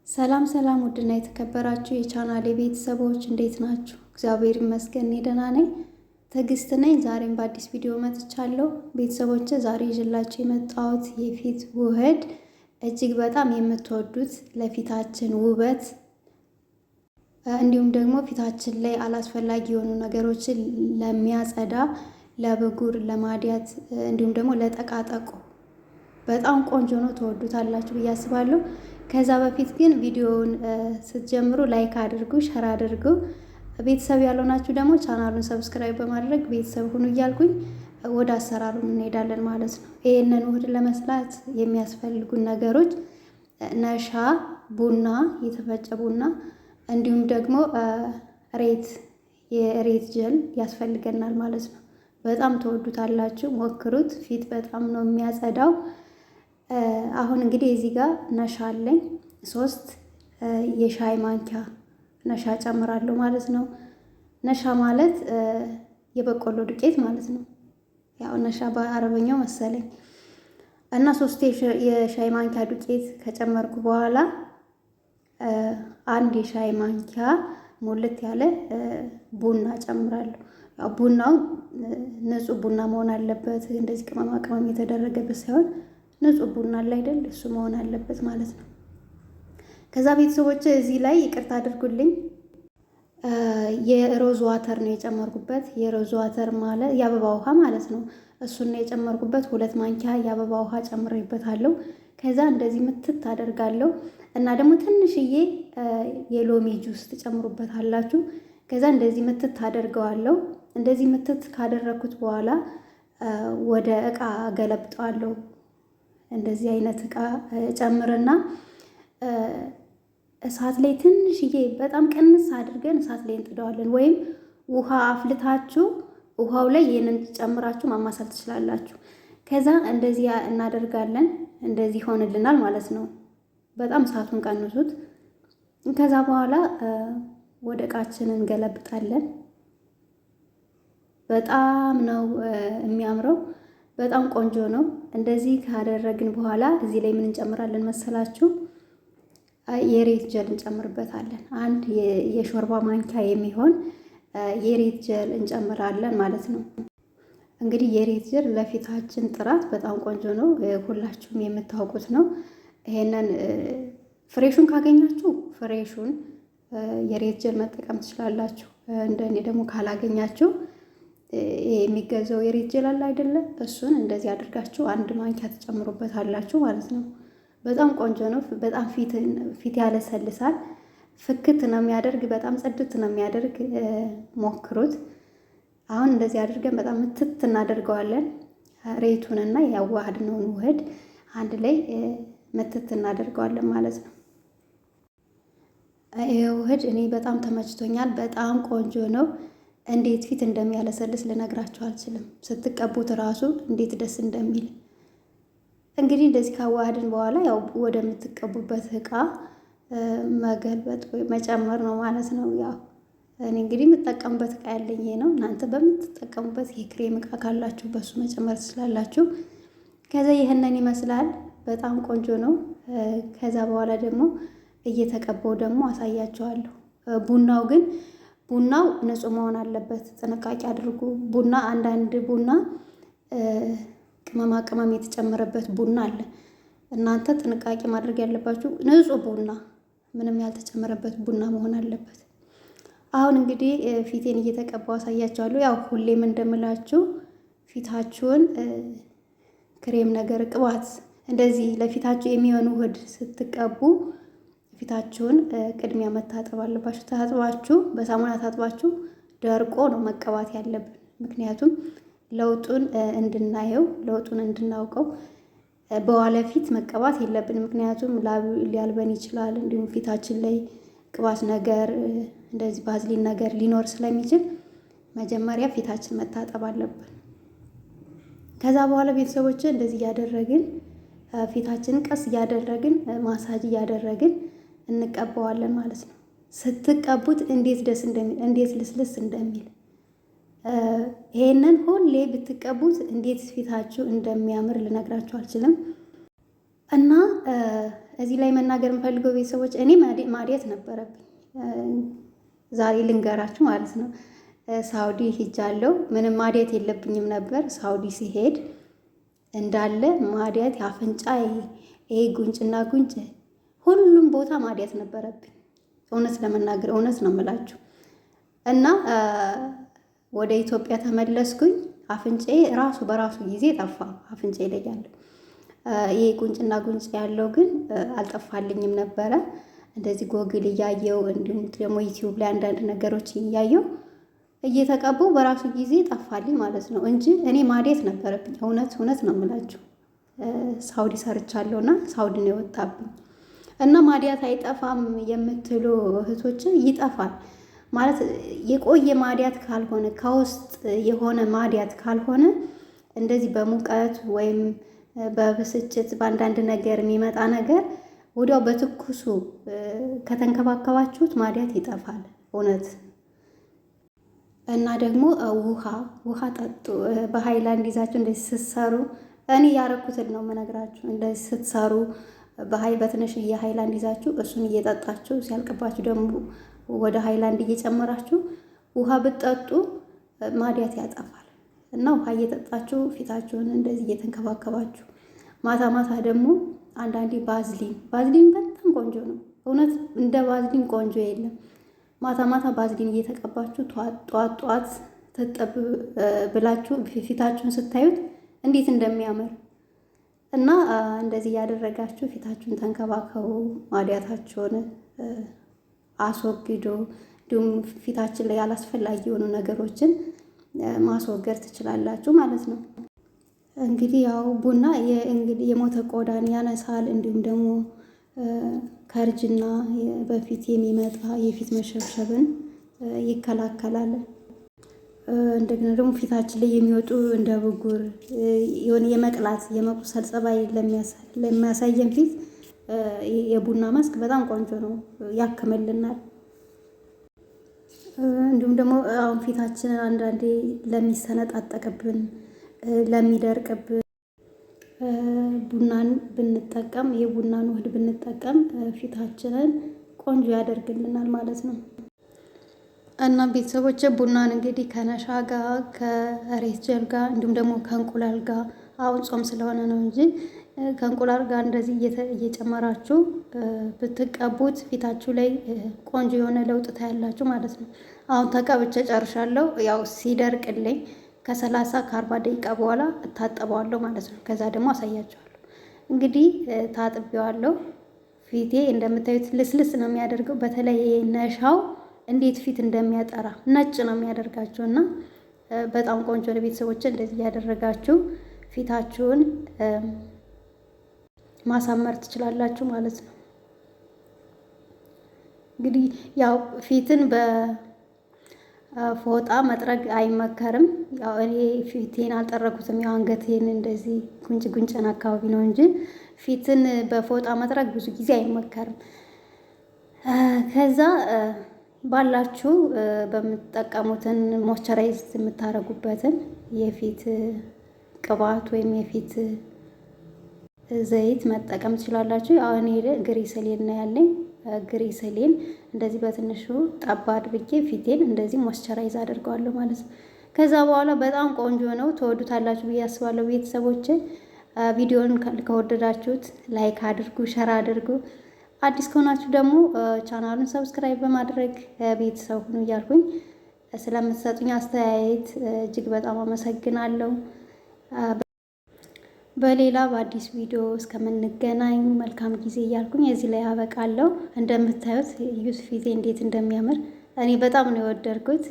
ሰላም ሰላም ውድና የተከበራችሁ የቻናሌ ቤተሰቦች እንዴት ናችሁ? እግዚአብሔር ይመስገን እኔ ደህና ነኝ። ትዕግስት ነኝ። ዛሬም በአዲስ ቪዲዮ መጥቻለሁ። ቤተሰቦች ዛሬ ይዤላችሁ የመጣሁት የፊት ውህድ እጅግ በጣም የምትወዱት ለፊታችን ውበት እንዲሁም ደግሞ ፊታችን ላይ አላስፈላጊ የሆኑ ነገሮችን ለሚያጸዳ፣ ለብጉር፣ ለማዲያት እንዲሁም ደግሞ ለጠቃጠቆ በጣም ቆንጆ ነው። ተወዱታላችሁ ብዬ አስባለሁ። ከዛ በፊት ግን ቪዲዮውን ስትጀምሩ ላይክ አድርጉ፣ ሸር አድርጉ። ቤተሰብ ያልሆናችሁ ደግሞ ቻናሉን ሰብስክራይብ በማድረግ ቤተሰብ ሁኑ እያልኩኝ ወደ አሰራሩን እንሄዳለን ማለት ነው። ይሄንን ውህድ ለመስራት የሚያስፈልጉን ነገሮች ነሻ ቡና፣ የተፈጨ ቡና እንዲሁም ደግሞ የሬት ጀል ያስፈልገናል ማለት ነው። በጣም ተወዱታላችሁ፣ ሞክሩት። ፊት በጣም ነው የሚያጸዳው። አሁን እንግዲህ እዚህ ጋር ነሻ አለኝ 3 የሻይ ማንኪያ ነሻ ጨምራለሁ ማለት ነው። ነሻ ማለት የበቆሎ ዱቄት ማለት ነው። ያው ነሻ በአረበኛው መሰለኝ እና 3 የሻይ ማንኪያ ዱቄት ከጨመርኩ በኋላ 1 የሻይ ማንኪያ ሙልት ያለ ቡና ጨምራለሁ። ያው ቡናው ንጹህ ቡና መሆን አለበት። እንደዚህ ቅመማ ቅመም የተደረገበት ሳይሆን ንጹህ ቡና አለ አይደል? እሱ መሆን አለበት ማለት ነው። ከዛ ቤተሰቦች እዚህ ላይ ይቅርታ አድርጉልኝ፣ የሮዝ ዋተር ነው የጨመርኩበት። የሮዝ ዋተር ማለት የአበባ ውሃ ማለት ነው። እሱን ነው የጨመርኩበት። 2 ማንኪያ የአበባ ውሃ ጨምሬበታለሁ። ከዛ እንደዚህ ምትት አደርጋለሁ እና ደግሞ ትንሽዬ የሎሚ ጁስ ትጨምሩበታላችሁ። ከዛ እንደዚህ ምትት አደርገዋለሁ። እንደዚህ ምትት ካደረኩት በኋላ ወደ እቃ ገለብጠዋለሁ። እንደዚህ አይነት እቃ ጨምርና እሳት ላይ ትንሽዬ በጣም ቀንስ አድርገን እሳት ላይ እንጥደዋለን። ወይም ውሃ አፍልታችሁ ውሃው ላይ ይሄንን ጨምራችሁ ማማሳል ትችላላችሁ። ከዛ እንደዚህ እናደርጋለን። እንደዚህ ሆንልናል ማለት ነው። በጣም እሳቱን ቀንሱት። ከዛ በኋላ ወደ እቃችንን እንገለብጣለን። በጣም ነው የሚያምረው። በጣም ቆንጆ ነው። እንደዚህ ካደረግን በኋላ እዚህ ላይ ምን እንጨምራለን መሰላችሁ? የሬት ጀል እንጨምርበታለን። 1 የሾርባ ማንኪያ የሚሆን የሬት ጀል እንጨምራለን ማለት ነው። እንግዲህ የሬት ጀል ለፊታችን ጥራት በጣም ቆንጆ ነው። ሁላችሁም የምታውቁት ነው። ይሄንን ፍሬሹን ካገኛችሁ ፍሬሹን የሬት ጀል መጠቀም ትችላላችሁ። እንደኔ ደግሞ ካላገኛችሁ የሚገዛው የሬት ጀል አለ አይደለ? እሱን እንደዚህ አድርጋችሁ 1 ማንኪያ ትጨምሩበታላችሁ ማለት ነው። በጣም ቆንጆ ነው። በጣም ፊት ያለሰልሳል። ፍክት ነው የሚያደርግ። በጣም ጽድት ነው የሚያደርግ። ሞክሩት። አሁን እንደዚህ አድርገን በጣም ምትት እናደርገዋለን። ሬቱንና ያዋሃድነውን ውህድ አንድ ላይ ምትት እናደርገዋለን ማለት ነው። ይሄ ውህድ እኔ በጣም ተመችቶኛል። በጣም ቆንጆ ነው። እንዴት ፊት እንደሚያለሰልስ ልነግራችሁ አልችልም። ስትቀቡት ራሱ እንዴት ደስ እንደሚል። እንግዲህ እንደዚህ ካዋሃድን በኋላ ያው ወደምትቀቡበት እቃ መገልበጥ ወይ መጨመር ነው ማለት ነው። ያው እኔ እንግዲህ የምጠቀምበት እቃ ያለኝ ይሄ ነው። እናንተ በምትጠቀሙበት የክሬም እቃ ካላችሁ በሱ መጨመር ትችላላችሁ። ከዛ ይሄንን ይመስላል። በጣም ቆንጆ ነው። ከዛ በኋላ ደግሞ እየተቀባው ደግሞ አሳያችኋለሁ። ቡናው ንጹህ መሆን አለበት። ጥንቃቄ አድርጉ። ቡና አንዳንድ ቡና ቅመማ ቅመም የተጨመረበት ቡና አለ። እናንተ ጥንቃቄ ማድረግ ያለባችሁ ንጹህ ቡና፣ ምንም ያልተጨመረበት ቡና መሆን አለበት። አሁን እንግዲህ ፊቴን እየተቀባው አሳያችኋለሁ። ያው ሁሌም እንደምላችሁ ፊታችሁን ክሬም ነገር ቅባት እንደዚህ ለፊታችሁ የሚሆኑ ውህድ ስትቀቡ ፊታችሁን ቅድሚያ መታጠብ አለባችሁ። ታጥባችሁ በሳሙና ታጥባችሁ ደርቆ ነው መቀባት ያለብን። ምክንያቱም ለውጡን እንድናየው ለውጡን እንድናውቀው በኋላ ፊት መቀባት የለብንም። ምክንያቱም ሊያልበን ይችላል። እንዲሁም ፊታችን ላይ ቅባት ነገር እንደዚህ ባዝሊን ነገር ሊኖር ስለሚችል መጀመሪያ ፊታችን መታጠብ አለብን። ከዛ በኋላ ቤተሰቦች እንደዚህ እያደረግን ፊታችንን ቀስ እያደረግን ማሳጅ እያደረግን እንቀባዋለን ማለት ነው። ስትቀቡት እንዴት ደስ እንደሚል እንዴት ልስልስ እንደሚል ይሄንን ሁሌ ብትቀቡት እንዴት ፊታችሁ እንደሚያምር ልነግራችሁ አልችልም። እና እዚህ ላይ መናገር የምፈልገው ቤተሰቦች እኔ ማዲያት ነበረብኝ። ዛሬ ልንገራችሁ ማለት ነው። ሳውዲ ሂጃለሁ። ምንም ማዲያት የለብኝም ነበር። ሳውዲ ሲሄድ እንዳለ ማዲያት አፍንጫ፣ ይሄ ጉንጭና ጉንጭ ሁሉም ቦታ ማዲያት ነበረብኝ። እውነት ለመናገር እውነት ነው የምላችሁ። እና ወደ ኢትዮጵያ ተመለስኩኝ። አፍንጫዬ ራሱ በራሱ ጊዜ ጠፋ። አፍንጫ ይለያለሁ። ይሄ ጉንጭና ጉንጭ ያለው ግን አልጠፋልኝም ነበረ። እንደዚህ ጎግል እያየው እንዲሁም ደግሞ ዩቲዩብ ላይ አንዳንድ ነገሮች እያየው እየተቀቡ በራሱ ጊዜ ጠፋልኝ ማለት ነው እንጂ እኔ ማዲያት ነበረብኝ። እውነት ነው የምላችሁ። ሳውዲ ሰርቻለሁና ሳውዲ ነው የወጣብኝ። እና ማዲያት አይጠፋም የምትሉ እህቶች ይጠፋል ማለት የቆየ ማዲያት ካልሆነ ከውስጥ የሆነ ማዲያት ካልሆነ እንደዚህ በሙቀት ወይም በብስጭት በአንዳንድ ነገር የሚመጣ ነገር ወዲያው በትኩሱ ከተንከባከባችሁት ማዲያት ይጠፋል። እውነት። እና ደግሞ ውሃ ጠጡ። በሃይላንድ ይዛችሁ እንደዚህ ስትሰሩ እኔ ያረኩትን ነው የምነግራችሁ። እንደዚህ ስትሰሩ በትንሽዬ ሃይላንድ ይዛችሁ እሱን እየጠጣችሁ ሲያልቅባችሁ ደግሞ ወደ ሃይላንድ እየጨመራችሁ ውሃ ብትጠጡ ማዲያት ያጠፋል። እና ውሃ እየጠጣችሁ ፊታችሁን እንደዚህ እየተንከባከባችሁ ማታ ማታ ደግሞ አንዳንዴ ባዝሊን በጣም ቆንጆ ነው። እውነት እንደ ባዝሊን ቆንጆ የለም። ማታ ማታ ባዝሊን እየተቀባችሁ ጧት ትጠብ ብላችሁ ፊታችሁን ስታዩት እንዴት እንደሚያምር እና እንደዚህ እያደረጋችሁ ፊታችሁን ተንከባከቡ። ማዲያታችሁን አስወግዶ እንዲሁም ፊታችን ላይ ያላስፈላጊ የሆኑ ነገሮችን ማስወገድ ትችላላችሁ ማለት ነው። እንግዲህ ያው ቡና እንግዲህ የሞተ ቆዳን ያነሳል። እንዲሁም ደግሞ ከእርጅና በፊት የሚመጣ የፊት መሸብሸብን ይከላከላል። እንደገና ደግሞ ፊታችን ላይ የሚወጡ እንደ ብጉር የሆነ የመቁሰል ጸባይ ለሚያሳየን ፊት የቡና መስክ በጣም ቆንጆ ነው፣ ያክምልናል። እንዲሁም ደግሞ አሁን ፊታችንን አንዳንዴ ለሚሰነጣጠቅብን ለሚደርቅብን ቡናን ብንጠቀም የቡናን ውህድ ብንጠቀም ፊታችንን ቆንጆ ያደርግልናል ማለት ነው። እና ቤተሰቦች ቡናን እንግዲህ ከነሻ ጋር ከሬት ጀል ጋር እንዲሁም ደግሞ ከእንቁላል ጋር አሁን ጾም ስለሆነ ነው እንጂ ከእንቁላል ጋር እንደዚህ እየጨመራችሁ ብትቀቡት ፊታችሁ ላይ ቆንጆ የሆነ ለውጥ ታያላችሁ ማለት ነው። አሁን ተቀብቼ ጨርሻለሁ። ያው ሲደርቅልኝ ከ30-40 ደቂቃ በኋላ እታጠበዋለሁ ማለት ነው። ከዛ ደግሞ አሳያችኋለሁ። እንግዲህ ታጥቤዋለሁ። ፊቴ እንደምታዩት ልስልስ ነው የሚያደርገው። በተለይ ነሻው እንዴት ፊት እንደሚያጠራ ነጭ ነው የሚያደርጋችሁ እና በጣም ቆንጆ ነው። ቤተሰቦች እንደዚህ ያደረጋችሁ ፊታችሁን ማሳመር ትችላላችሁ ማለት ነው። እንግዲህ ያው ፊትን በፎጣ መጥረግ አይመከርም። ያው እኔ ፊቴን አልጠረኩትም። ያው አንገቴን እንደዚህ ጉንጭን አካባቢ ነው እንጂ ፊትን በፎጣ መጥረግ ብዙ ጊዜ አይመከርም። ከዛ ባላችሁ በምትጠቀሙትን ሞይስቸራይዝ የምታረጉበትን የፊት ቅባት ወይም የፊት ዘይት መጠቀም ትችላላችሁ። አሁን ግሪሰሊን ነው ያለኝ። ግሪሰሊን እንደዚህ በትንሹ ጠባ አድርጌ ፊቴን እንደዚህ ሞይስቸራይዝ አድርገዋለሁ ማለት ነው። ከዛ በኋላ በጣም ቆንጆ ነው። ተወዱታላችሁ ብዬ አስባለሁ። ቤተሰቦች ቪዲዮን ከወደዳችሁት ላይክ አድርጉ፣ ሸር አድርጉ። አዲስ ከሆናችሁ ደግሞ ቻናሉን ሰብስክራይብ በማድረግ ቤተሰብ ሁኑ እያልኩኝ ስለምትሰጡኝ አስተያየት እጅግ በጣም አመሰግናለሁ። በሌላ በአዲስ ቪዲዮ እስከምንገናኝ መልካም ጊዜ እያልኩኝ እዚህ ላይ አበቃለሁ። እንደምታዩት ዩስ ፊቴ እንዴት እንደሚያምር እኔ በጣም ነው የወደድኩት።